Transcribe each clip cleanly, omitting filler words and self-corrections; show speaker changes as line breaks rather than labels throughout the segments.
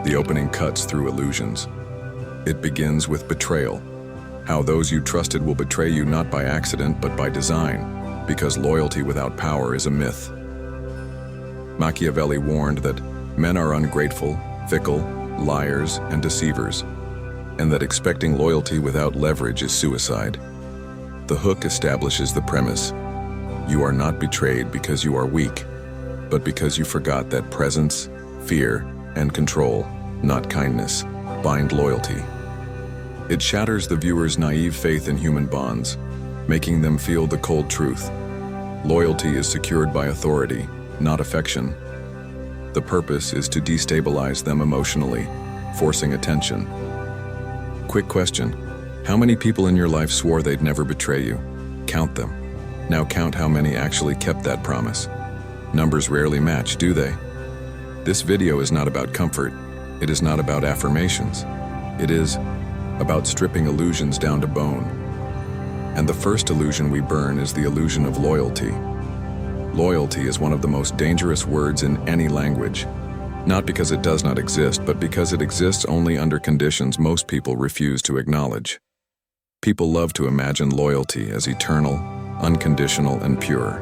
The opening cuts through illusions. It begins with betrayal. How those you trusted will betray you not by accident but by design, because loyalty without power is a myth. Machiavelli warned that men are ungrateful, fickle, liars, and deceivers, and that expecting loyalty without leverage is suicide. The hook establishes the premise. You are not betrayed because you are weak, but because you forgot that presence, fear, and control, not kindness, bind loyalty. It shatters the viewer's naive faith in human bonds, making them feel the cold truth. Loyalty is secured by authority, not affection. The purpose is to destabilize them emotionally, forcing attention. Quick question: how many people in your life swore they'd never betray you? Count them. Now count how many actually kept that promise. Numbers rarely match, do they? This video is not about comfort. It is not about affirmations. It is about stripping illusions down to bone. And the first illusion we burn is the illusion of loyalty. Loyalty is one of the most dangerous words in any language, not because it does not exist, but because it exists only under conditions most people refuse to acknowledge. People love to imagine loyalty as eternal, unconditional, and pure.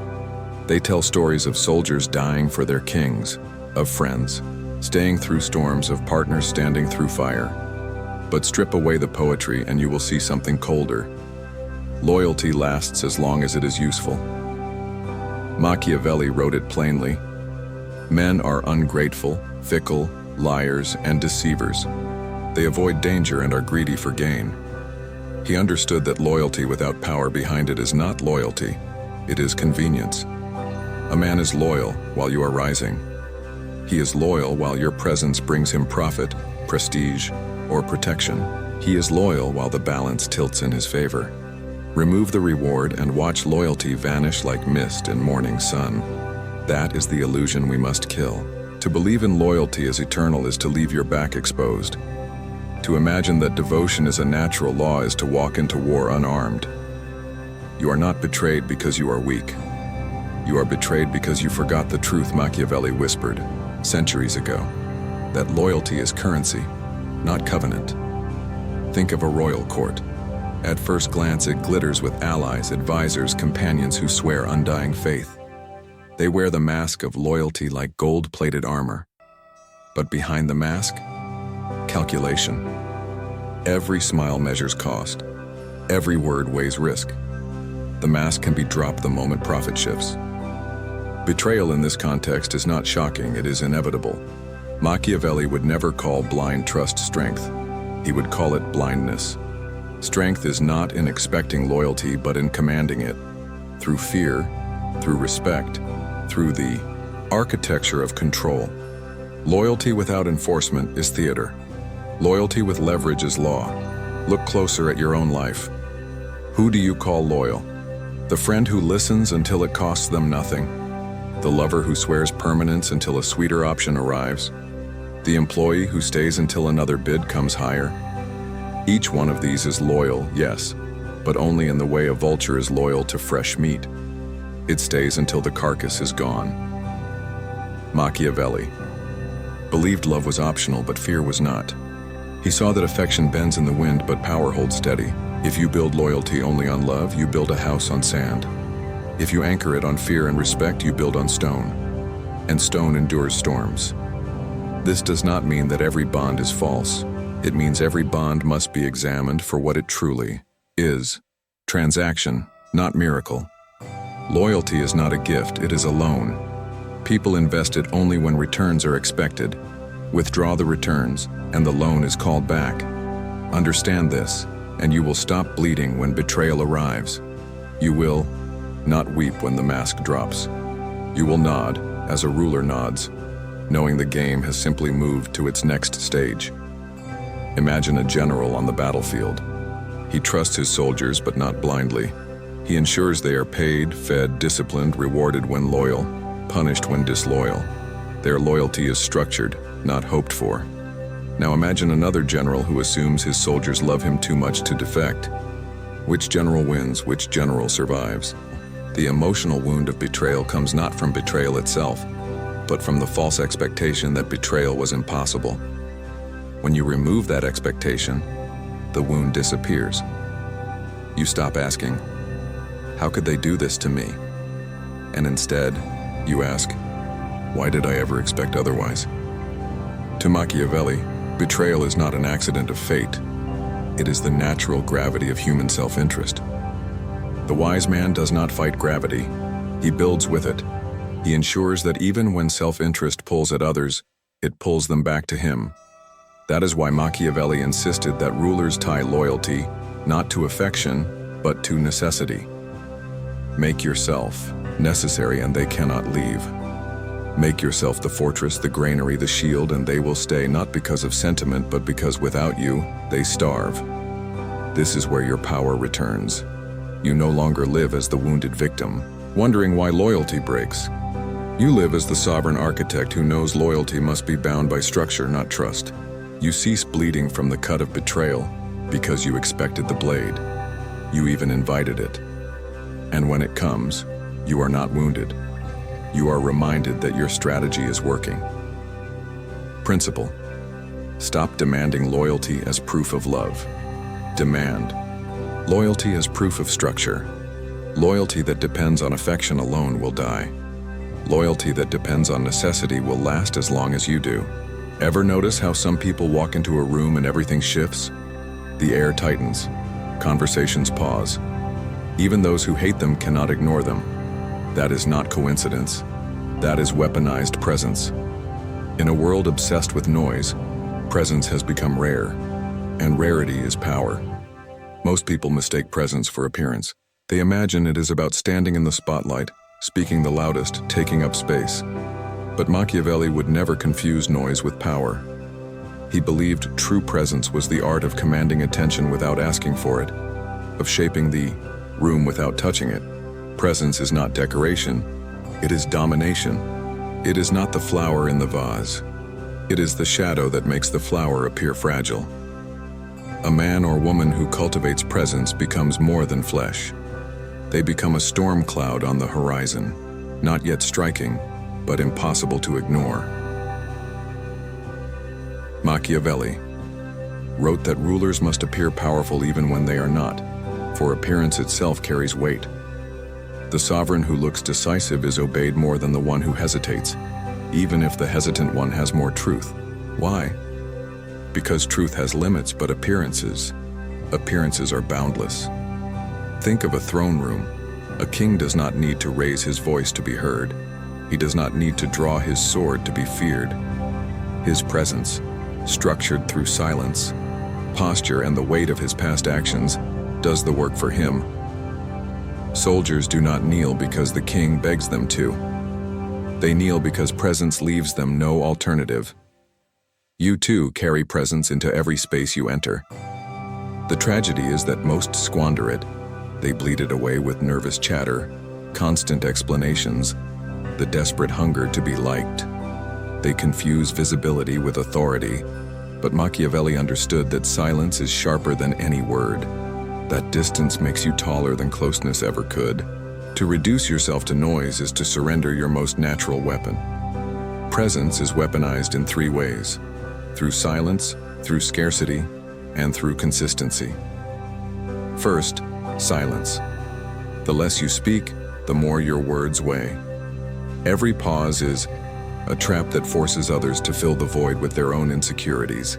They tell stories of soldiers dying for their kings, of friends staying through storms, of partners standing through fire. But strip away the poetry and you will see something colder. Loyalty lasts as long as it is useful. Machiavelli wrote it plainly. Men are ungrateful, fickle, liars, and deceivers. They avoid danger and are greedy for gain. He understood that loyalty without power behind it is not loyalty, it is convenience. A man is loyal while you are rising. He is loyal while your presence brings him profit, prestige, or protection. He is loyal while the balance tilts in his favor. Remove the reward and watch loyalty vanish like mist in morning sun. That is the illusion we must kill. To believe in loyalty as eternal is to leave your back exposed. To imagine that devotion is a natural law is to walk into war unarmed. You are not betrayed because you are weak. You are betrayed because you forgot the truth Machiavelli whispered centuries ago, that loyalty is currency, not covenant. Think of a royal court. At first glance, it glitters with allies, advisors, companions who swear undying faith. They wear the mask of loyalty like gold-plated armor. But behind the mask, calculation. Every smile measures cost. Every word weighs risk. The mask can be dropped the moment profit shifts. Betrayal in this context is not shocking, it is inevitable. Machiavelli would never call blind trust strength. He would call it blindness. Strength is not in expecting loyalty, but in commanding it. Through fear, through respect, through the architecture of control. Loyalty without enforcement is theater. Loyalty with leverage is law. Look closer at your own life. Who do you call loyal? The friend who listens until it costs them nothing. The lover who swears permanence until a sweeter option arrives. The employee who stays until another bid comes higher. Each one of these is loyal, yes, but only in the way a vulture is loyal to fresh meat. It stays until the carcass is gone. Machiavelli believed love was optional, but fear was not. He saw that affection bends in the wind, but power holds steady. If you build loyalty only on love, you build a house on sand. If you anchor it on fear and respect, you build on stone. And stone endures storms. This does not mean that every bond is false. It means every bond must be examined for what it truly is. Transaction, not miracle. Loyalty is not a gift, it is a loan. People invest it only when returns are expected. Withdraw the returns, and the loan is called back. Understand this, and you will stop bleeding when betrayal arrives. You will not weep when the mask drops. You will nod, as a ruler nods, knowing the game has simply moved to its next stage. Imagine a general on the battlefield. He trusts his soldiers, but not blindly. He ensures they are paid, fed, disciplined, rewarded when loyal, punished when disloyal. Their loyalty is structured, not hoped for. Now imagine another general who assumes his soldiers love him too much to defect. Which general wins? Which general survives? The emotional wound of betrayal comes not from betrayal itself, but from the false expectation that betrayal was impossible. When you remove that expectation, the wound disappears. You stop asking, "How could they do this to me?" And instead, you ask, "Why did I ever expect otherwise?" To Machiavelli, betrayal is not an accident of fate. It is the natural gravity of human self-interest. The wise man does not fight gravity. He builds with it. He ensures that even when self-interest pulls at others, it pulls them back to him. That is why Machiavelli insisted that rulers tie loyalty not to affection, but to necessity. Make yourself necessary and they cannot leave. Make yourself the fortress, the granary, the shield, and they will stay, not because of sentiment, but because without you, they starve. This is where your power returns. You no longer live as the wounded victim, wondering why loyalty breaks. You live as the sovereign architect who knows loyalty must be bound by structure, not trust. You cease bleeding from the cut of betrayal because you expected the blade. You even invited it. And when it comes, you are not wounded. You are reminded that your strategy is working. Principle: stop demanding loyalty as proof of love. Demand loyalty as proof of structure. Loyalty that depends on affection alone will die. Loyalty that depends on necessity will last as long as you do. Ever notice how some people walk into a room and everything shifts? The air tightens. Conversations pause. Even those who hate them cannot ignore them. That is not coincidence. That is weaponized presence. In a world obsessed with noise, presence has become rare, and rarity is power. Most people mistake presence for appearance. They imagine it is about standing in the spotlight, speaking the loudest, taking up space. But Machiavelli would never confuse noise with power. He believed true presence was the art of commanding attention without asking for it, of shaping the room without touching it. Presence is not decoration, it is domination. It is not the flower in the vase. It is the shadow that makes the flower appear fragile. A man or woman who cultivates presence becomes more than flesh. They become a storm cloud on the horizon, not yet striking, but impossible to ignore. Machiavelli wrote that rulers must appear powerful even when they are not, for appearance itself carries weight. The sovereign who looks decisive is obeyed more than the one who hesitates, even if the hesitant one has more truth. Why? Because truth has limits, but appearances are boundless. Think of a throne room. A king does not need to raise his voice to be heard. He does not need to draw his sword to be feared. His presence, structured through silence, posture, and the weight of his past actions, does the work for him. Soldiers do not kneel because the king begs them to. They kneel because presence leaves them no alternative. You too carry presence into every space you enter. The tragedy is that most squander it. They bleed it away with nervous chatter, constant explanations, the desperate hunger to be liked. They confuse visibility with authority, but Machiavelli understood that silence is sharper than any word. That distance makes you taller than closeness ever could. To reduce yourself to noise is to surrender your most natural weapon. Presence is weaponized in three ways: through silence, through scarcity, and through consistency. First, silence. The less you speak, the more your words weigh. Every pause is a trap that forces others to fill the void with their own insecurities.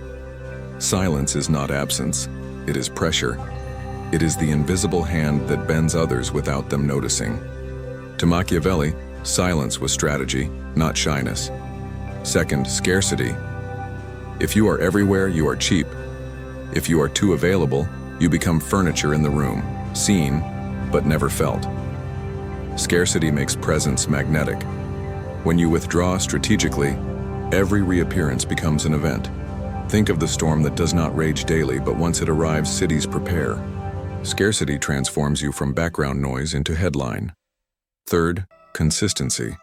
Silence is not absence, it is pressure. It is the invisible hand that bends others without them noticing. To Machiavelli, silence was strategy, not shyness. Second, scarcity. If you are everywhere, you are cheap. If you are too available, you become furniture in the room, seen, but never felt. Scarcity makes presence magnetic. When you withdraw strategically, every reappearance becomes an event. Think of the storm that does not rage daily, but once it arrives, cities prepare. Scarcity transforms you from background noise into headline. Third, consistency.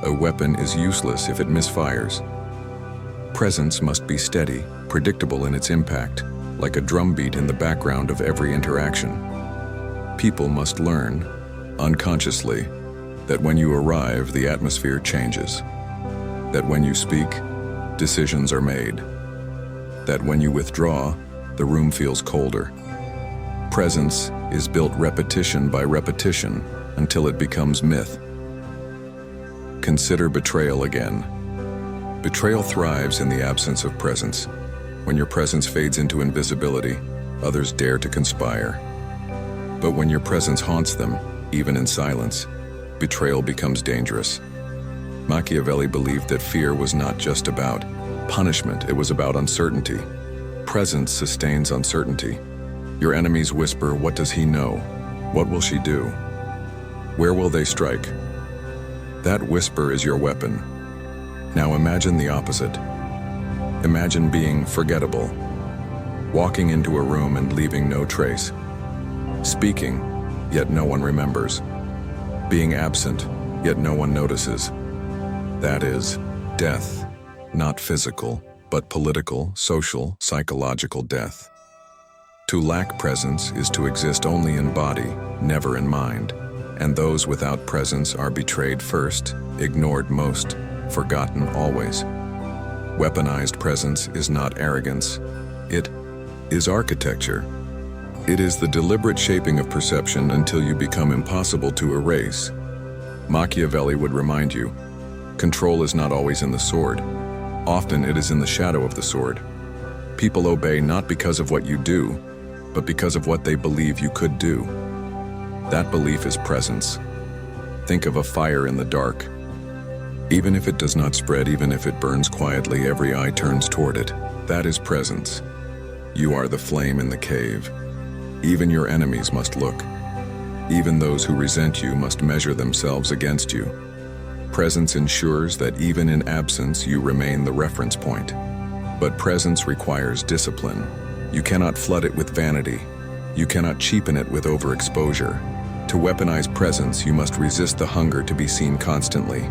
A weapon is useless if it misfires. Presence must be steady, predictable in its impact, like a drumbeat in the background of every interaction. People must learn, unconsciously, that when you arrive, the atmosphere changes. That when you speak, decisions are made. that when you withdraw, the room feels colder. Presence is built repetition by repetition until it becomes myth. Consider betrayal again. Betrayal thrives in the absence of presence. When your presence fades into invisibility, others dare to conspire. But when your presence haunts them, even in silence, betrayal becomes dangerous. Machiavelli believed that fear was not just about punishment, it was about uncertainty. Presence sustains uncertainty. Your enemies whisper, "What does he know? What will she do? Where will they strike?" That whisper is your weapon. Now imagine the opposite. Imagine being forgettable, walking into a room and leaving no trace, speaking, yet no one remembers, being absent, yet no one notices. That is death, not physical, but political, social, psychological death. To lack presence is to exist only in body, never in mind, and those without presence are betrayed first, ignored most, forgotten always. Weaponized presence is not arrogance. It is architecture. It is the deliberate shaping of perception until you become impossible to erase. Machiavelli would remind you, control is not always in the sword. Often it is in the shadow of the sword. People obey not because of what you do, but because of what they believe you could do. That belief is presence. Think of a fire in the dark. Even if it does not spread, even if it burns quietly, every eye turns toward it. That is presence. You are the flame in the cave. Even your enemies must look. Even those who resent you must measure themselves against you. Presence ensures that even in absence you remain the reference point. But presence requires discipline. You cannot flood it with vanity. You cannot cheapen it with overexposure. To weaponize presence, you must resist the hunger to be seen constantly.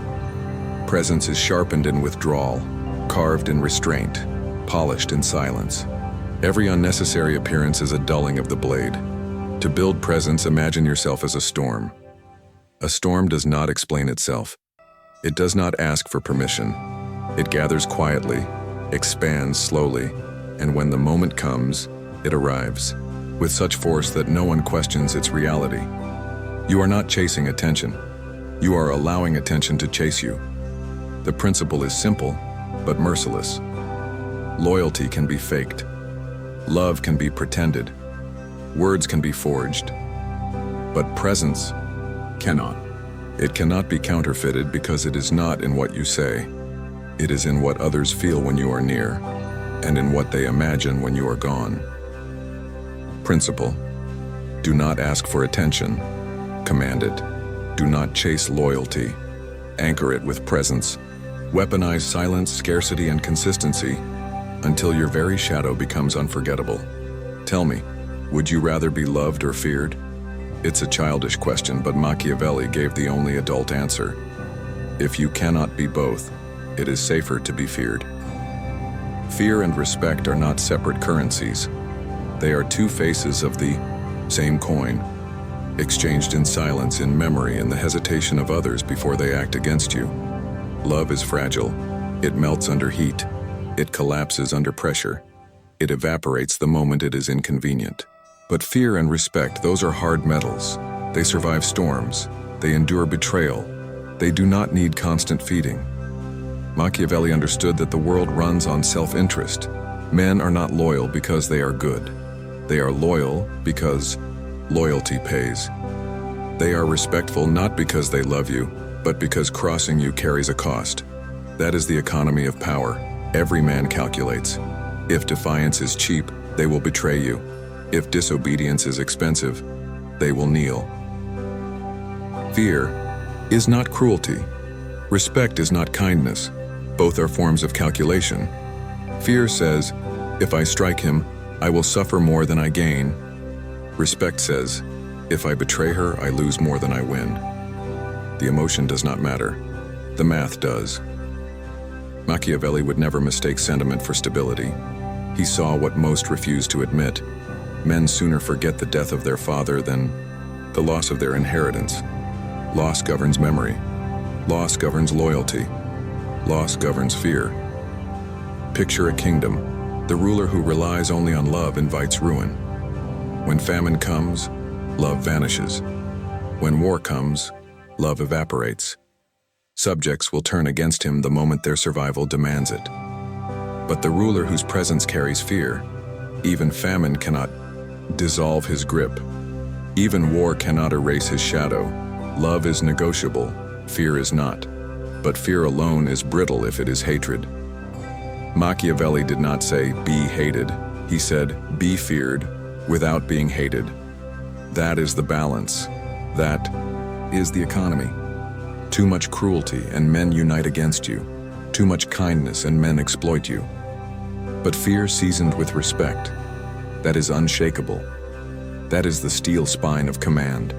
Presence is sharpened in withdrawal, carved in restraint, polished in silence. Every unnecessary appearance is a dulling of the blade. To build presence, imagine yourself as a storm. A storm does not explain itself. It does not ask for permission. It gathers quietly, expands slowly, and when the moment comes, it arrives, with such force that no one questions its reality. You are not chasing attention. You are allowing attention to chase you. The principle is simple, but merciless. Loyalty can be faked. Love can be pretended. Words can be forged. But presence cannot. It cannot be counterfeited because it is not in what you say. It is in what others feel when you are near, and in what they imagine when you are gone. Principle: do not ask for attention. Command it. Do not chase loyalty. Anchor it with presence. Weaponize silence, scarcity, and consistency until your very shadow becomes unforgettable. Tell me, would you rather be loved or feared? It's a childish question, but Machiavelli gave the only adult answer. If you cannot be both, it is safer to be feared. Fear and respect are not separate currencies. They are two faces of the same coin, exchanged in silence, in memory, in the hesitation of others before they act against you. Love is fragile. It melts under heat. It collapses under pressure. It evaporates the moment it is inconvenient. But fear and respect, those are hard metals. They survive storms. They endure betrayal. They do not need constant feeding. Machiavelli understood that the world runs on self-interest. Men are not loyal because they are good. They are loyal because loyalty pays. They are respectful not because they love you, but because crossing you carries a cost. That is the economy of power. Every man calculates. If defiance is cheap, they will betray you. If disobedience is expensive, they will kneel. Fear is not cruelty. Respect is not kindness. Both are forms of calculation. Fear says, if I strike him, I will suffer more than I gain. Respect says, if I betray her, I lose more than I win. The emotion does not matter. The math does. Machiavelli would never mistake sentiment for stability. He saw what most refuse to admit. Men sooner forget the death of their father than the loss of their inheritance. Loss governs memory. Loss governs loyalty. Loss governs fear. Picture a kingdom. The ruler who relies only on love invites ruin. When famine comes, love vanishes. When war comes, love evaporates. Subjects will turn against him the moment their survival demands it. But the ruler whose presence carries fear, even famine cannot dissolve his grip. Even war cannot erase his shadow. Love is negotiable, fear is not. But fear alone is brittle if it is hatred. Machiavelli did not say, be hated. He said, be feared without being hated. That is the balance. That is the economy. Too much cruelty and men unite against you. Too much kindness and men exploit you. But fear seasoned with respect, that is unshakable. That is the steel spine of command.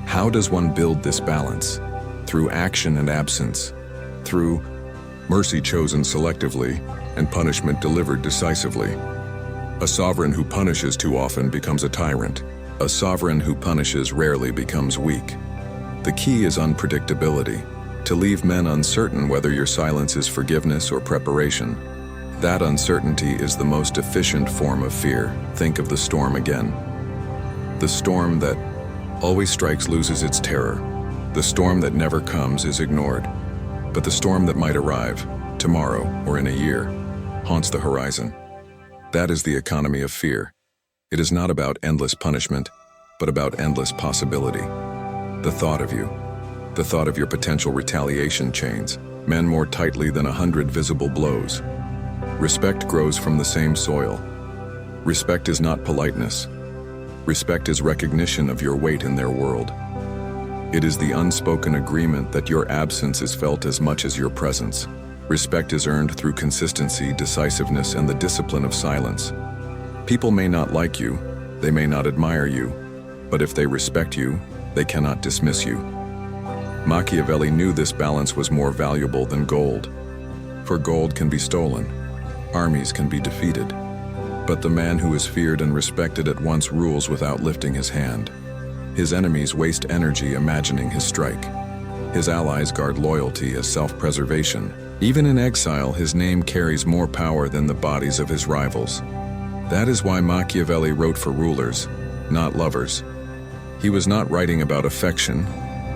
How does one build this balance? Through action and absence, through mercy chosen selectively and punishment delivered decisively. A sovereign who punishes too often becomes a tyrant. A sovereign who punishes rarely becomes weak. The key is unpredictability, to leave men uncertain whether your silence is forgiveness or preparation. That uncertainty is the most efficient form of fear. Think of the storm again. The storm that always strikes loses its terror. The storm that never comes is ignored. But the storm that might arrive, tomorrow or in a year, haunts the horizon. That is the economy of fear. It is not about endless punishment, but about endless possibility. The thought of you, the thought of your potential retaliation chains, men more tightly than 100 visible blows. Respect grows from the same soil. Respect is not politeness. Respect is recognition of your weight in their world. It is the unspoken agreement that your absence is felt as much as your presence. Respect is earned through consistency, decisiveness, and the discipline of silence. People may not like you, they may not admire you, but if they respect you, they cannot dismiss you. Machiavelli knew this balance was more valuable than gold. For gold can be stolen, armies can be defeated, but the man who is feared and respected at once rules without lifting his hand. His enemies waste energy imagining his strike. His allies guard loyalty as self-preservation. Even in exile, his name carries more power than the bodies of his rivals. That is why Machiavelli wrote for rulers, not lovers. He was not writing about affection,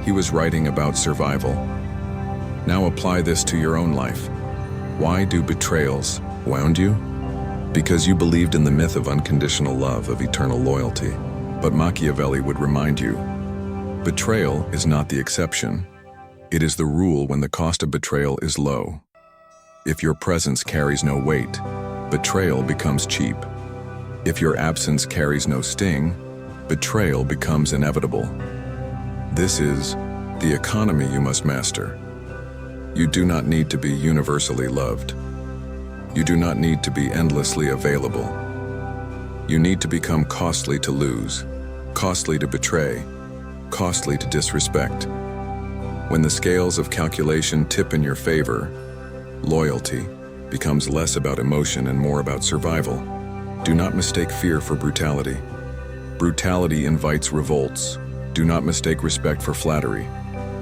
he was writing about survival. Now apply this to your own life. Why do betrayals wound you? Because you believed in the myth of unconditional love, of eternal loyalty. But Machiavelli would remind you, betrayal is not the exception. It is the rule when the cost of betrayal is low. If your presence carries no weight, betrayal becomes cheap. If your absence carries no sting, betrayal becomes inevitable. This is the economy you must master. You do not need to be universally loved. You do not need to be endlessly available. You need to become costly to lose, costly to betray, costly to disrespect. When the scales of calculation tip in your favor, loyalty becomes less about emotion and more about survival. Do not mistake fear for brutality. Brutality invites revolts. Do not mistake respect for flattery.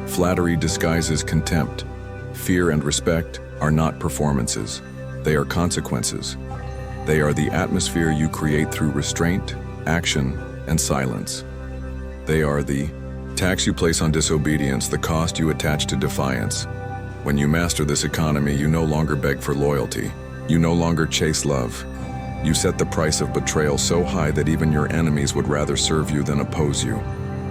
Flattery disguises contempt. Fear and respect are not performances. They are consequences. They are the atmosphere you create through restraint, action, and silence. They are the tax you place on disobedience, the cost you attach to defiance. When you master this economy, you no longer beg for loyalty. You no longer chase love. You set the price of betrayal so high that even your enemies would rather serve you than oppose you.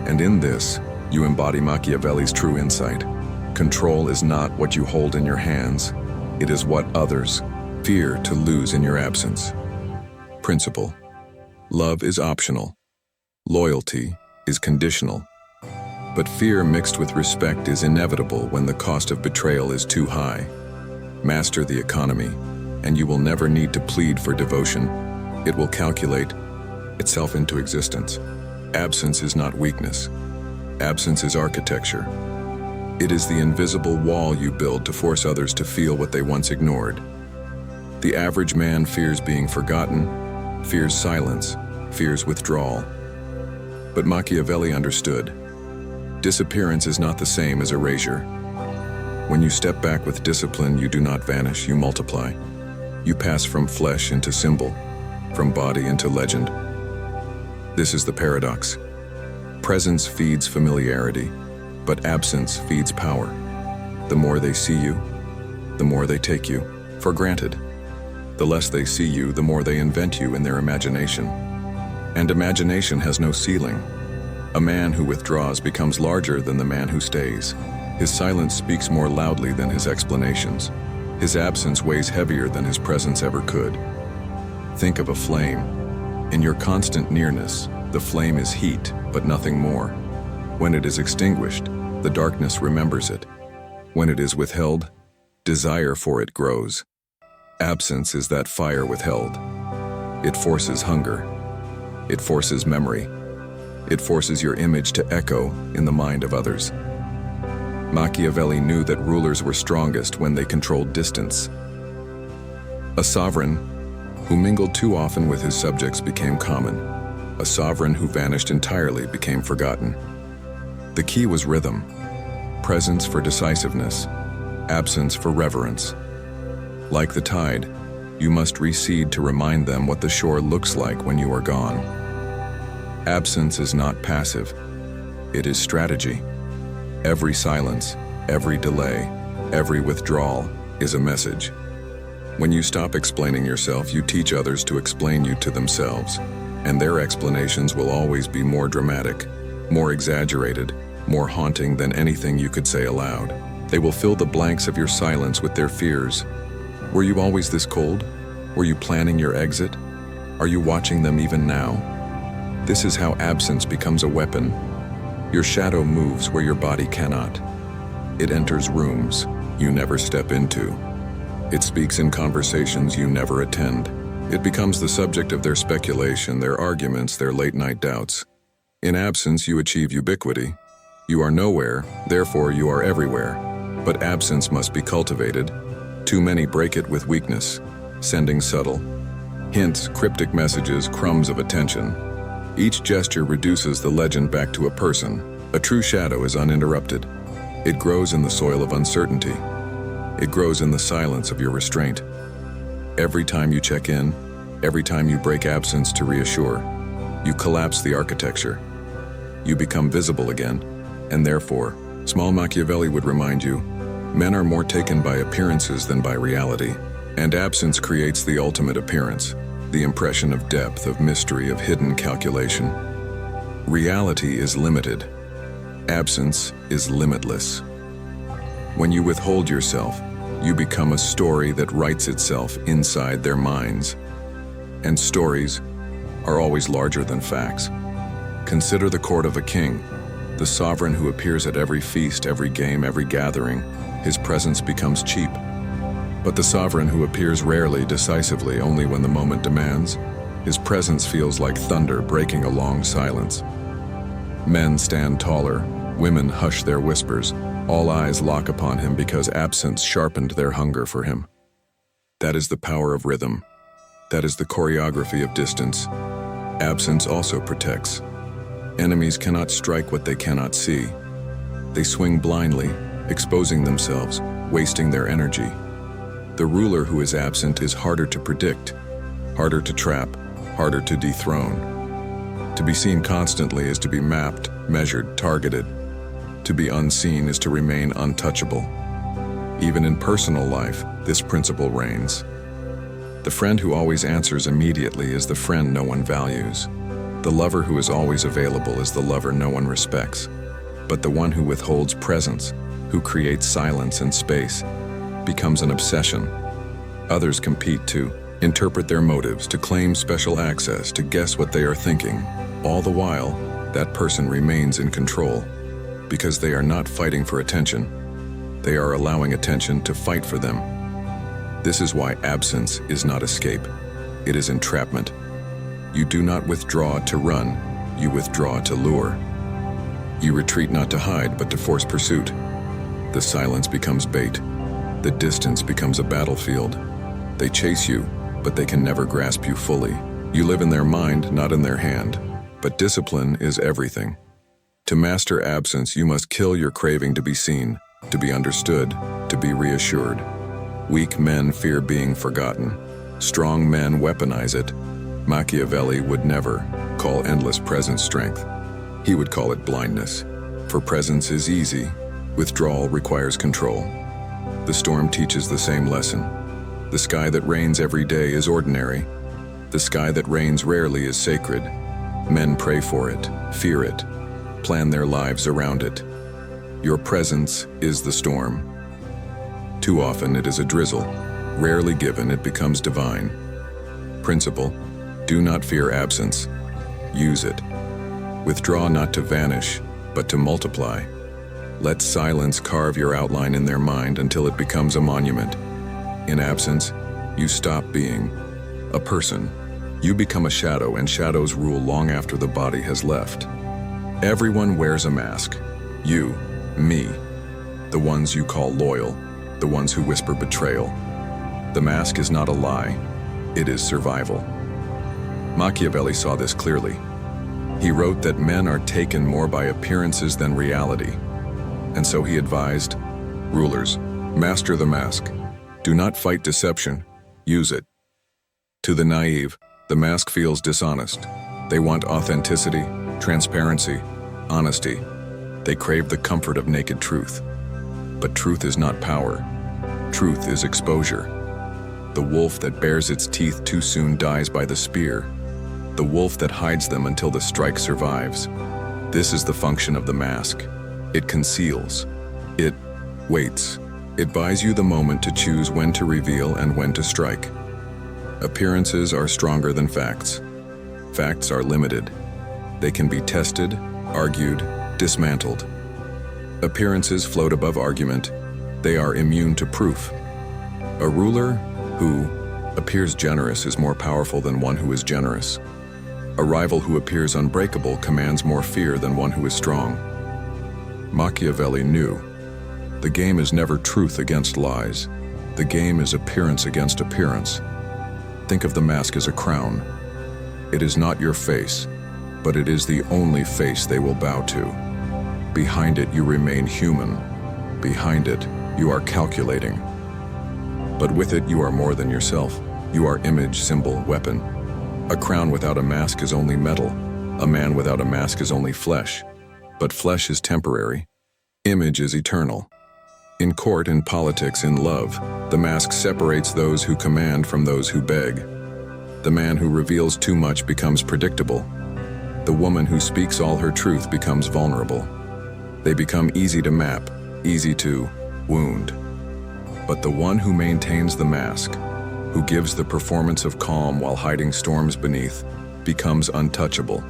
And in this, you embody Machiavelli's true insight. Control is not what you hold in your hands. It is what others fear to lose in your absence. Principle: love is optional. Loyalty is conditional. But fear mixed with respect is inevitable when the cost of betrayal is too high. Master the economy, and you will never need to plead for devotion. It will calculate itself into existence. Absence is not weakness. Absence is architecture. It is the invisible wall you build to force others to feel what they once ignored. The average man fears being forgotten, fears silence, fears withdrawal. But Machiavelli understood. Disappearance is not the same as erasure. When you step back with discipline, you do not vanish, you multiply. You pass from flesh into symbol, from body into legend. This is the paradox. Presence feeds familiarity, but absence feeds power. The more they see you, the more they take you for granted. The less they see you, the more they invent you in their imagination. And imagination has no ceiling. A man who withdraws becomes larger than the man who stays. His silence speaks more loudly than his explanations. His absence weighs heavier than his presence ever could. Think of a flame. In your constant nearness, the flame is heat, but nothing more. When it is extinguished, the darkness remembers it. When it is withheld, desire for it grows. Absence is that fire withheld. It forces hunger. It forces memory. It forces your image to echo in the mind of others. Machiavelli knew that rulers were strongest when they controlled distance. A sovereign who mingled too often with his subjects became common. A sovereign who vanished entirely became forgotten. The key was rhythm. Presence for decisiveness, absence for reverence. Like the tide, you must recede to remind them what the shore looks like when you are gone. Absence is not passive, it is strategy. Every silence, every delay, every withdrawal is a message. When you stop explaining yourself, you teach others to explain you to themselves, and their explanations will always be more dramatic, more exaggerated, more haunting than anything you could say aloud. They will fill the blanks of your silence with their fears. Were you always this cold? Were you planning your exit? Are you watching them even now? This is how absence becomes a weapon. Your shadow moves where your body cannot. It enters rooms you never step into. It speaks in conversations you never attend. It becomes the subject of their speculation, their arguments, their late-night doubts. In absence, you achieve ubiquity. You are nowhere, therefore you are everywhere. But absence must be cultivated. Too many break it with weakness, sending subtle hints, cryptic messages, crumbs of attention. Each gesture reduces the legend back to a person. A true shadow is uninterrupted. It grows in the soil of uncertainty. It grows in the silence of your restraint. Every time you check in, every time you break absence to reassure, you collapse the architecture. You become visible again, and therefore, small Machiavelli would remind you, men are more taken by appearances than by reality, and absence creates the ultimate appearance, the impression of depth, of mystery, of hidden calculation. Reality is limited. Absence is limitless. When you withhold yourself, you become a story that writes itself inside their minds. And stories are always larger than facts. Consider the court of a king, the sovereign who appears at every feast, every game, every gathering. His presence becomes cheap. But the sovereign who appears rarely, decisively, only when the moment demands, his presence feels like thunder breaking a long silence. Men stand taller, women hush their whispers, all eyes lock upon him because absence sharpened their hunger for him. That is the power of rhythm. That is the choreography of distance. Absence also protects. Enemies cannot strike what they cannot see. They swing blindly, exposing themselves, wasting their energy. The ruler who is absent is harder to predict, harder to trap, harder to dethrone. To be seen constantly is to be mapped, measured, targeted. To be unseen is to remain untouchable. Even in personal life, this principle reigns. The friend who always answers immediately is the friend no one values. The lover who is always available is the lover no one respects. But the one who withholds presence, who creates silence and space, becomes an obsession. Others compete to interpret their motives, to claim special access, to guess what they are thinking. All the while, that person remains in control. Because they are not fighting for attention. They are allowing attention to fight for them. This is why absence is not escape. It is entrapment. You do not withdraw to run, you withdraw to lure. You retreat not to hide, but to force pursuit. The silence becomes bait. The distance becomes a battlefield. They chase you, but they can never grasp you fully. You live in their mind, not in their hand. But discipline is everything. To master absence, you must kill your craving to be seen, to be understood, to be reassured. Weak men fear being forgotten. Strong men weaponize it. Machiavelli would never call endless presence strength. He would call it blindness. For presence is easy, withdrawal requires control. The storm teaches the same lesson. The sky that rains every day is ordinary. The sky that rains rarely is sacred. Men pray for it, fear it, plan their lives around it. Your presence is the storm. Too often it is a drizzle. Rarely given, it becomes divine. Principle: do not fear absence. Use it. Withdraw not to vanish, but to multiply. Let silence carve your outline in their mind until it becomes a monument. In absence, you stop being a person. You become a shadow, and shadows rule long after the body has left. Everyone wears a mask. You, me, the ones you call loyal, the ones who whisper betrayal. The mask is not a lie, it is survival. Machiavelli saw this clearly. He wrote that men are taken more by appearances than reality. And so he advised, rulers, master the mask. Do not fight deception, use it. To the naive, the mask feels dishonest. They want authenticity, transparency, honesty. They crave the comfort of naked truth. But truth is not power. Truth is exposure. The wolf that bares its teeth too soon dies by the spear. The wolf that hides them until the strike survives. This is the function of the mask. It conceals. It waits. It buys you the moment to choose when to reveal and when to strike. Appearances are stronger than facts. Facts are limited. They can be tested, argued, dismantled. Appearances float above argument. They are immune to proof. A ruler who appears generous is more powerful than one who is generous. A rival who appears unbreakable commands more fear than one who is strong. Machiavelli knew the game is never truth against lies. The game is appearance against appearance. Think of the mask as a crown. It is not your face, but it is the only face they will bow to. Behind it, you remain human. Behind it, you are calculating. But with it, you are more than yourself. You are image, symbol, weapon. A crown without a mask is only metal. A man without a mask is only flesh. But flesh is temporary. Image is eternal. In court, in politics, in love, the mask separates those who command from those who beg. The man who reveals too much becomes predictable. The woman who speaks all her truth becomes vulnerable. They become easy to map, easy to wound. But the one who maintains the mask, who gives the performance of calm while hiding storms beneath, becomes untouchable.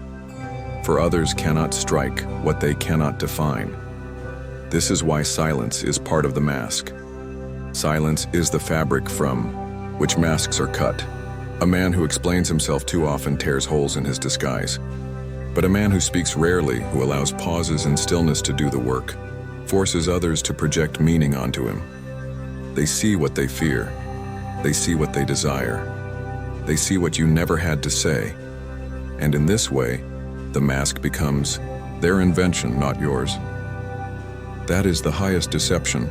For others cannot strike what they cannot define. This is why silence is part of the mask. Silence is the fabric from which masks are cut. A man who explains himself too often tears holes in his disguise. But a man who speaks rarely, who allows pauses and stillness to do the work, forces others to project meaning onto him. They see what they fear. They see what they desire. They see what you never had to say. And in this way, the mask becomes their invention, not yours. That is the highest deception,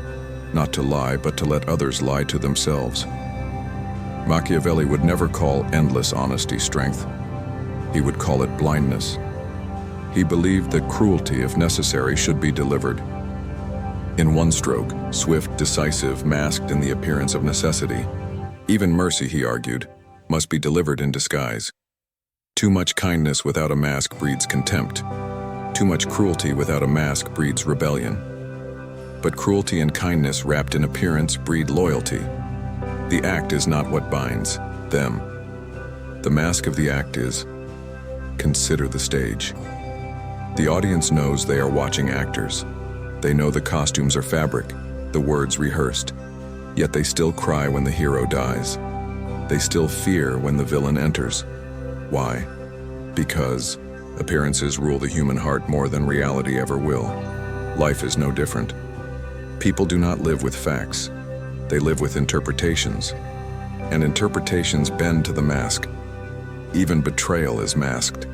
not to lie, but to let others lie to themselves. Machiavelli would never call endless honesty strength. He would call it blindness. He believed that cruelty, if necessary, should be delivered. In one stroke, swift, decisive, masked in the appearance of necessity. Even mercy, he argued, must be delivered in disguise. Too much kindness without a mask breeds contempt. Too much cruelty without a mask breeds rebellion. But cruelty and kindness wrapped in appearance breed loyalty. The act is not what binds them. The mask of the act is, consider the stage. The audience knows they are watching actors. They know the costumes are fabric, the words rehearsed. Yet they still cry when the hero dies. They still fear when the villain enters. Why? Because appearances rule the human heart more than reality ever will. Life is no different. People do not live with facts. They live with interpretations. And interpretations bend to the mask. Even betrayal is masked.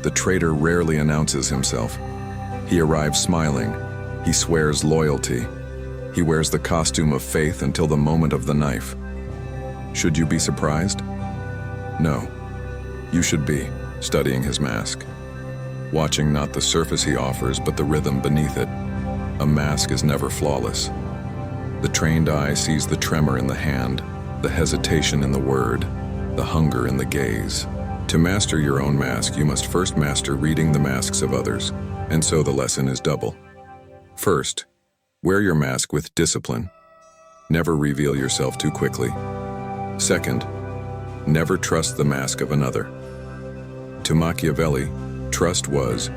The traitor rarely announces himself. He arrives smiling. He swears loyalty. He wears the costume of faith until the moment of the knife. Should you be surprised? No. You should be, studying his mask. Watching not the surface he offers, but the rhythm beneath it. A mask is never flawless. The trained eye sees the tremor in the hand, the hesitation in the word, the hunger in the gaze. To master your own mask, you must first master reading the masks of others, and so the lesson is double. First, wear your mask with discipline. Never reveal yourself too quickly. Second, never trust the mask of another. To Machiavelli, trust was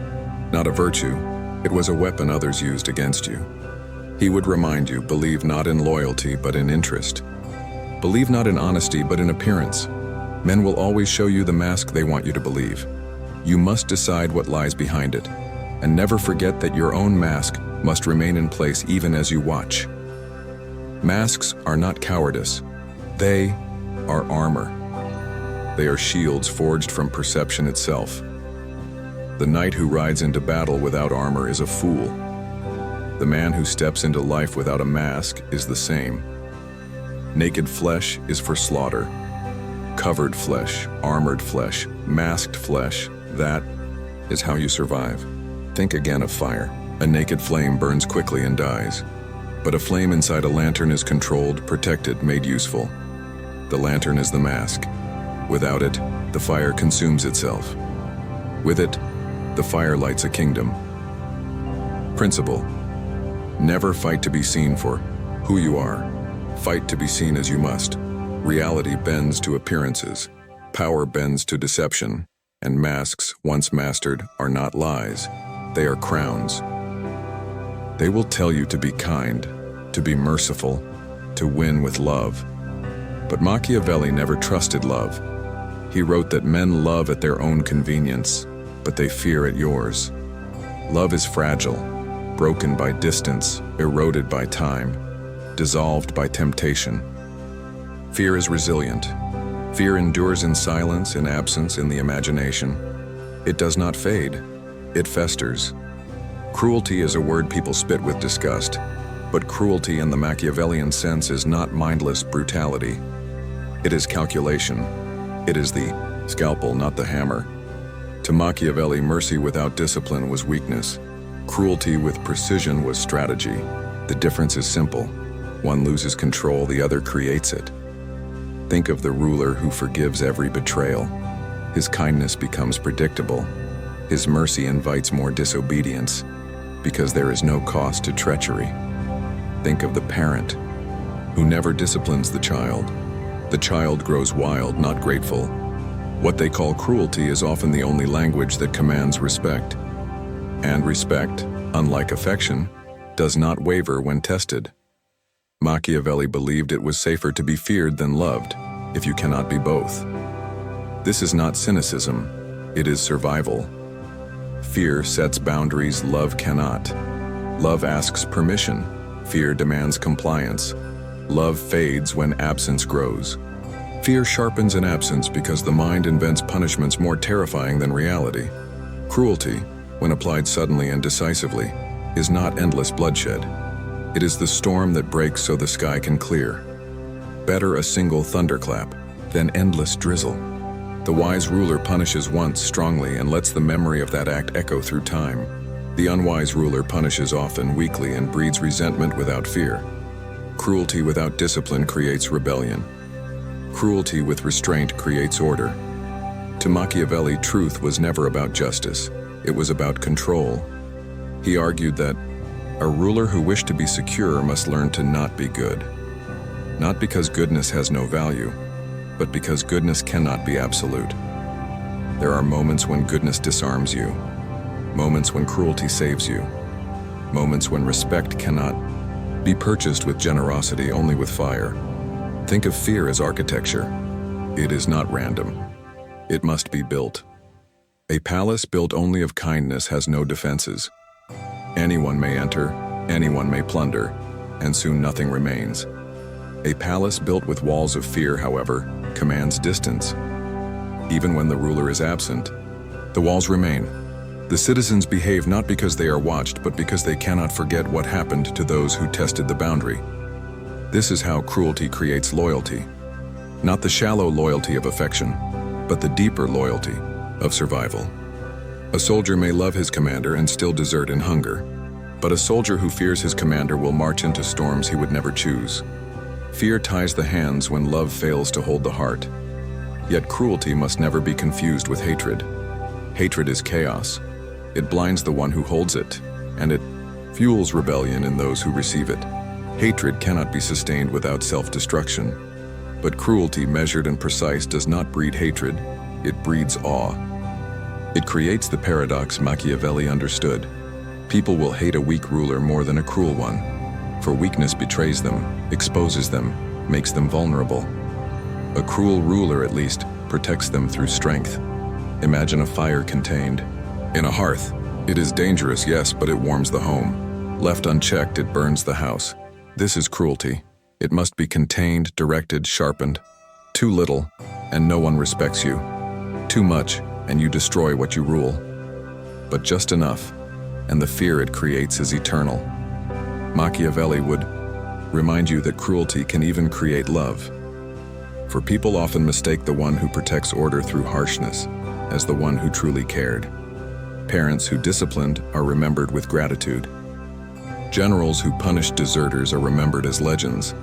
not a virtue, it was a weapon others used against you. He would remind you, believe not in loyalty but in interest. Believe not in honesty but in appearance. Men will always show you the mask they want you to believe. You must decide what lies behind it, and never forget that your own mask must remain in place even as you watch. Masks are not cowardice. They are armor. They are shields forged from perception itself. The knight who rides into battle without armor is a fool. The man who steps into life without a mask is the same. Naked flesh is for slaughter. Covered flesh, armored flesh, masked flesh, that is how you survive. Think again of fire. A naked flame burns quickly and dies. But a flame inside a lantern is controlled, protected, made useful. The lantern is the mask. Without it, the fire consumes itself. With it, the fire lights a kingdom. Principle: never fight to be seen for who you are. Fight to be seen as you must. Reality bends to appearances. Power bends to deception. And masks, once mastered, are not lies. They are crowns. They will tell you to be kind, to be merciful, to win with love. But Machiavelli never trusted love. He wrote that men love at their own convenience, but they fear at yours. Love is fragile, broken by distance, eroded by time, dissolved by temptation. Fear is resilient. Fear endures in silence, in absence, in the imagination. It does not fade. It festers. Cruelty is a word people spit with disgust, but cruelty in the Machiavellian sense is not mindless brutality. It is calculation. It is the scalpel, not the hammer. To Machiavelli, mercy without discipline was weakness. Cruelty with precision was strategy. The difference is simple. One loses control, the other creates it. Think of the ruler who forgives every betrayal. His kindness becomes predictable. His mercy invites more disobedience, because there is no cost to treachery. Think of the parent who never disciplines the child. The child grows wild, not grateful. What they call cruelty is often the only language that commands respect. And respect, unlike affection, does not waver when tested. Machiavelli believed it was safer to be feared than loved, if you cannot be both. This is not cynicism, it is survival. Fear sets boundaries love cannot. Love asks permission, fear demands compliance. Love fades when absence grows. Fear sharpens in absence because the mind invents punishments more terrifying than reality. Cruelty, when applied suddenly and decisively, is not endless bloodshed. It is the storm that breaks so the sky can clear. Better a single thunderclap than endless drizzle. The wise ruler punishes once strongly and lets the memory of that act echo through time. The unwise ruler punishes often, weakly, and breeds resentment without fear. Cruelty without discipline creates rebellion. Cruelty with restraint creates order. To Machiavelli, truth was never about justice. It was about control. He argued that a ruler who wished to be secure must learn to not be good. Not because goodness has no value, but because goodness cannot be absolute. There are moments when goodness disarms you, moments when cruelty saves you, moments when respect cannot be purchased with generosity, only with fire. Think of fear as architecture. It is not random. It must be built. A palace built only of kindness has no defenses. Anyone may enter, anyone may plunder, and soon nothing remains. A palace built with walls of fear, however, commands distance. Even when the ruler is absent, the walls remain. The citizens behave not because they are watched, but because they cannot forget what happened to those who tested the boundary. This is how cruelty creates loyalty. Not the shallow loyalty of affection, but the deeper loyalty of survival. A soldier may love his commander and still desert in hunger, but a soldier who fears his commander will march into storms he would never choose. Fear ties the hands when love fails to hold the heart. Yet cruelty must never be confused with hatred. Hatred is chaos. It blinds the one who holds it, and it fuels rebellion in those who receive it. Hatred cannot be sustained without self-destruction, but cruelty measured and precise does not breed hatred, it breeds awe. It creates the paradox Machiavelli understood. People will hate a weak ruler more than a cruel one, for weakness betrays them, exposes them, makes them vulnerable. A cruel ruler, at least, protects them through strength. Imagine a fire contained in a hearth. It is dangerous, yes, but it warms the home. Left unchecked, it burns the house. This is cruelty. It must be contained, directed, sharpened. Too little, and no one respects you. Too much, and you destroy what you rule. But just enough, and the fear it creates is eternal. Machiavelli would remind you that cruelty can even create love. For people often mistake the one who protects order through harshness as the one who truly cared. Parents who disciplined are remembered with gratitude. Generals who punished deserters are remembered as legends.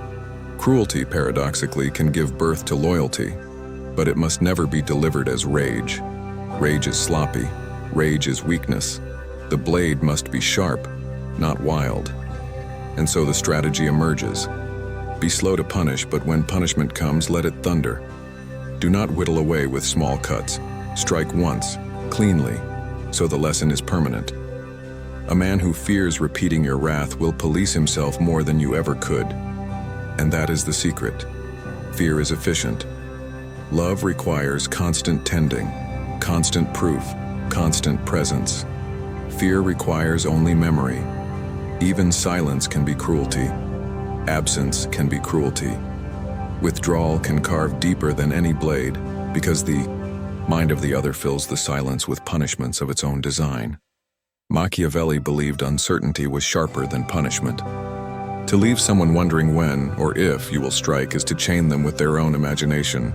Cruelty, paradoxically, can give birth to loyalty, but it must never be delivered as rage. Rage is sloppy. Rage is weakness. The blade must be sharp, not wild. And so the strategy emerges. Be slow to punish, but when punishment comes, let it thunder. Do not whittle away with small cuts. Strike once, cleanly, so the lesson is permanent. A man who fears repeating your wrath will police himself more than you ever could. And that is the secret. Fear is efficient. Love requires constant tending, constant proof, constant presence. Fear requires only memory. Even silence can be cruelty. Absence can be cruelty. Withdrawal can carve deeper than any blade, because the mind of the other fills the silence with punishments of its own design. Machiavelli believed uncertainty was sharper than punishment. To leave someone wondering when or if you will strike is to chain them with their own imagination.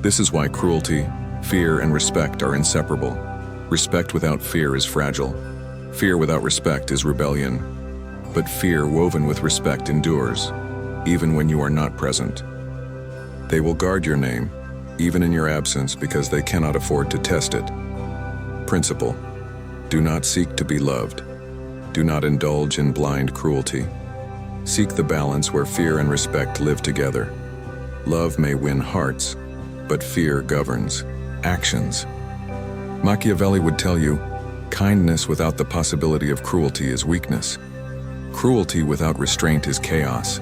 This is why cruelty, fear, and respect are inseparable. Respect without fear is fragile. Fear without respect is rebellion. But fear woven with respect endures, even when you are not present. They will guard your name, even in your absence, because they cannot afford to test it. Principle: do not seek to be loved. Do not indulge in blind cruelty. Seek the balance where fear and respect live together. Love may win hearts, but fear governs actions. Machiavelli would tell you, kindness without the possibility of cruelty is weakness. Cruelty without restraint is chaos.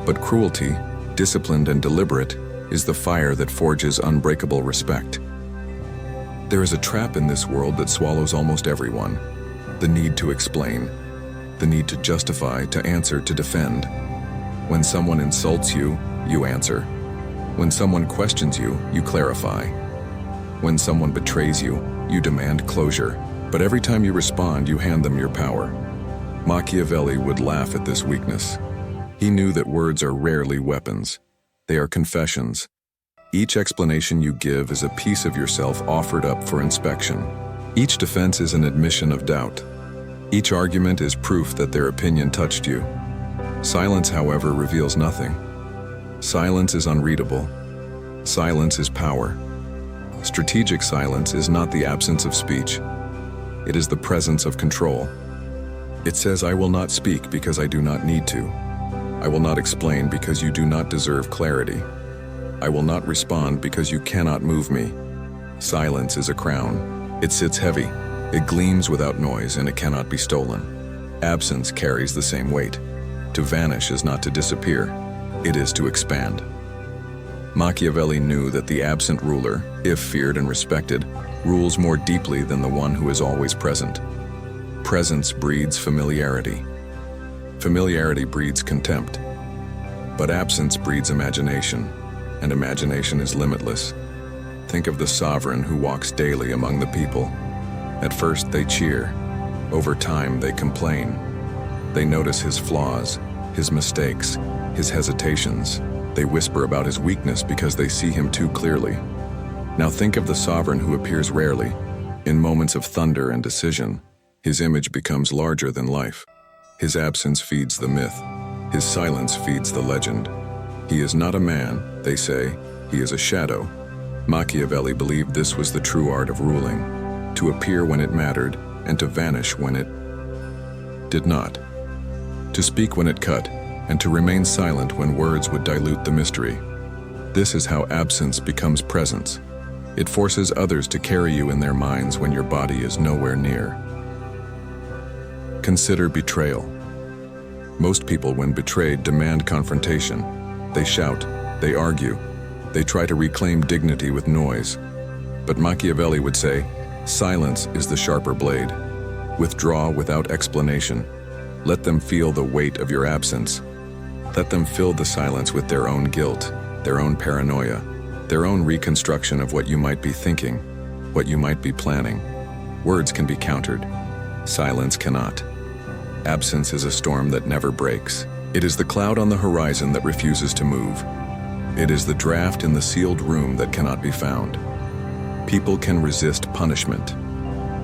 But cruelty, disciplined and deliberate, is the fire that forges unbreakable respect. There is a trap in this world that swallows almost everyone: the need to explain, the need to justify, to answer, to defend. When someone insults you, you answer. When someone questions you, you clarify. When someone betrays you, you demand closure. But every time you respond, you hand them your power. Machiavelli would laugh at this weakness. He knew that words are rarely weapons. They are confessions. Each explanation you give is a piece of yourself offered up for inspection. Each defense is an admission of doubt. Each argument is proof that their opinion touched you. Silence, however, reveals nothing. Silence is unreadable. Silence is power. Strategic silence is not the absence of speech. It is the presence of control. It says, I will not speak because I do not need to. I will not explain because you do not deserve clarity. I will not respond because you cannot move me. Silence is a crown. It sits heavy. It gleams without noise, and it cannot be stolen. Absence carries the same weight. To vanish is not to disappear. It is to expand. Machiavelli knew that the absent ruler, if feared and respected, rules more deeply than the one who is always present. Presence breeds familiarity. Familiarity breeds contempt. But absence breeds imagination, and imagination is limitless. Think of the sovereign who walks daily among the people. At first they cheer. Over time they complain. They notice his flaws, his mistakes, his hesitations. They whisper about his weakness because they see him too clearly. Now think of the sovereign who appears rarely. In moments of thunder and decision, his image becomes larger than life. His absence feeds the myth. His silence feeds the legend. He is not a man, they say. He is a shadow. Machiavelli believed this was the true art of ruling, to appear when it mattered and to vanish when it did not. To speak when it cut, and to remain silent when words would dilute the mystery. This is how absence becomes presence. It forces others to carry you in their minds when your body is nowhere near. Consider betrayal. Most people, when betrayed, demand confrontation. They shout, they argue, they try to reclaim dignity with noise. But Machiavelli would say, silence is the sharper blade. Withdraw without explanation. Let them feel the weight of your absence. Let them fill the silence with their own guilt, their own paranoia, their own reconstruction of what you might be thinking, what you might be planning. Words can be countered. Silence cannot. Absence is a storm that never breaks. It is the cloud on the horizon that refuses to move. It is the draft in the sealed room that cannot be found. People can resist punishment.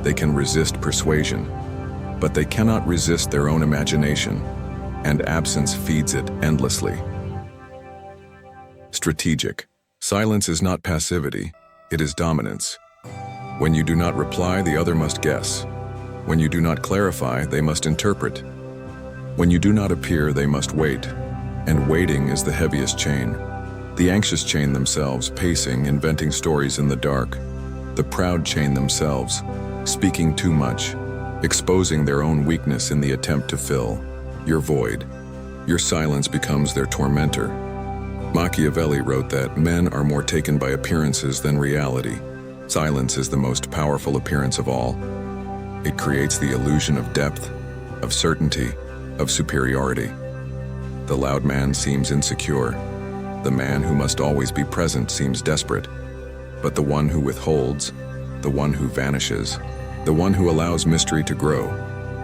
They can resist persuasion, but they cannot resist their own imagination, and absence feeds it endlessly. Strategic. Silence is not passivity, it is dominance. When you do not reply, the other must guess. When you do not clarify, they must interpret. When you do not appear, they must wait. And waiting is the heaviest chain. The anxious chain themselves, pacing, inventing stories in the dark. The proud chain themselves, speaking too much, exposing their own weakness in the attempt to fill your void. Your silence becomes their tormentor. Machiavelli wrote that men are more taken by appearances than reality. Silence is the most powerful appearance of all. It creates the illusion of depth, of certainty, of superiority. The loud man seems insecure. The man who must always be present seems desperate. But the one who withholds, the one who vanishes, the one who allows mystery to grow,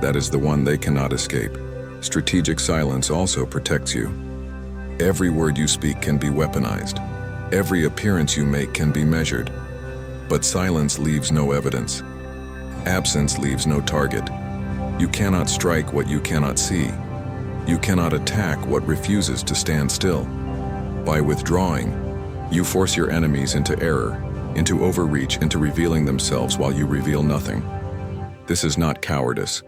that is the one they cannot escape. Strategic silence also protects you. Every word you speak can be weaponized. Every appearance you make can be measured. But silence leaves no evidence. Absence leaves no target. You cannot strike what you cannot see. You cannot attack what refuses to stand still. By withdrawing, you force your enemies into error, into overreach, into revealing themselves while you reveal nothing. This is not cowardice.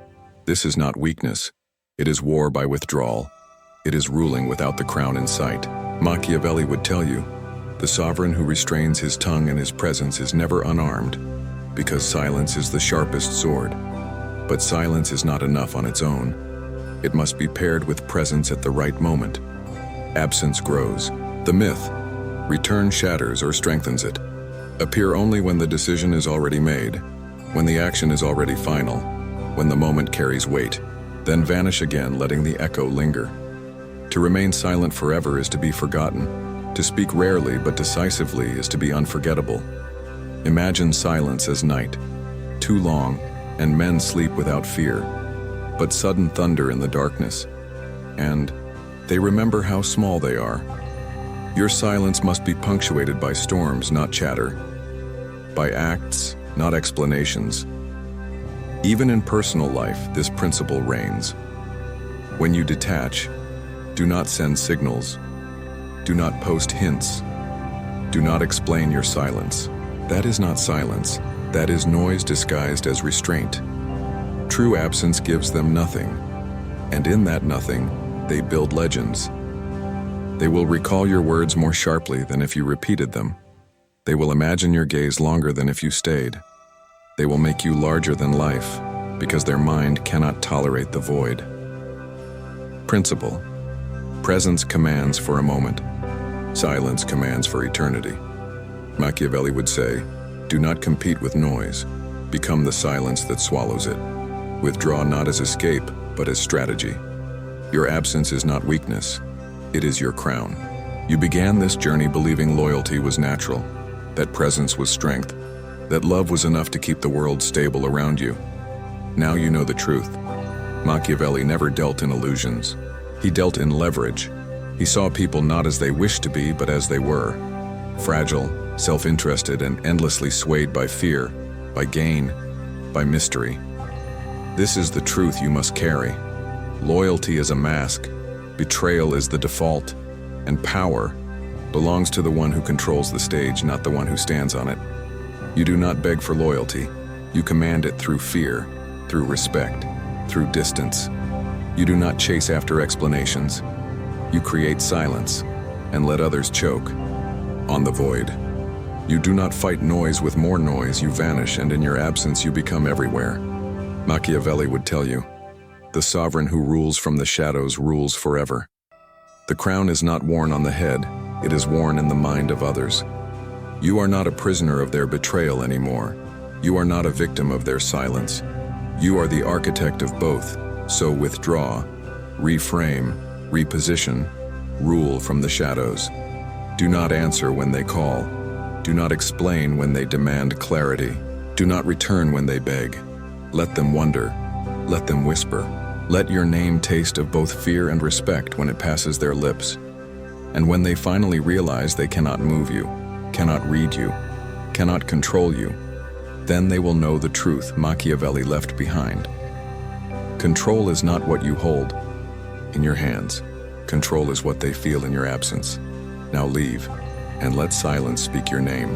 This is not weakness. It is war by withdrawal. It is ruling without the crown in sight. Machiavelli would tell you, the sovereign who restrains his tongue and his presence is never unarmed, because silence is the sharpest sword. But silence is not enough on its own. It must be paired with presence at the right moment. Absence grows. The myth, return shatters or strengthens it. Appear only when the decision is already made, when the action is already final, when the moment carries weight. Then vanish again, letting the echo linger. To remain silent forever is to be forgotten. To speak rarely but decisively is to be unforgettable. Imagine silence as night, too long, and men sleep without fear, but sudden thunder in the darkness, and they remember how small they are. Your silence must be punctuated by storms, not chatter, by acts, not explanations. Even in personal life, this principle reigns. When you detach, do not send signals. Do not post hints. Do not explain your silence. That is not silence. That is noise disguised as restraint. True absence gives them nothing, and in that nothing, they build legends. They will recall your words more sharply than if you repeated them. They will imagine your gaze longer than if you stayed. They will make you larger than life, because their mind cannot tolerate the void. Principle. Presence commands for a moment. Silence commands for eternity. Machiavelli would say, do not compete with noise. Become the silence that swallows it. Withdraw not as escape, but as strategy. Your absence is not weakness. It is your crown. You began this journey believing loyalty was natural, that presence was strength, that love was enough to keep the world stable around you. Now you know the truth. Machiavelli never dealt in illusions. He dealt in leverage. He saw people not as they wished to be, but as they were. Fragile, self-interested, and endlessly swayed by fear, by gain, by mystery. This is the truth you must carry. Loyalty is a mask, betrayal is the default, and power belongs to the one who controls the stage, not the one who stands on it. You do not beg for loyalty. You command it through fear, through respect, through distance. You do not chase after explanations. You create silence and let others choke on the void. You do not fight noise with more noise. You vanish, and in your absence you become everywhere. Machiavelli would tell you, the sovereign who rules from the shadows rules forever. The crown is not worn on the head, it is worn in the mind of others. You are not a prisoner of their betrayal anymore. You are not a victim of their silence. You are the architect of both, so withdraw, reframe, reposition, rule from the shadows. Do not answer when they call. Do not explain when they demand clarity. Do not return when they beg. Let them wonder. Let them whisper. Let your name taste of both fear and respect when it passes their lips. And when they finally realize they cannot move you, cannot read you, cannot control you, then they will know the truth Machiavelli left behind. Control is not what you hold in your hands. Control is what they feel in your absence. Now leave, and let silence speak your name.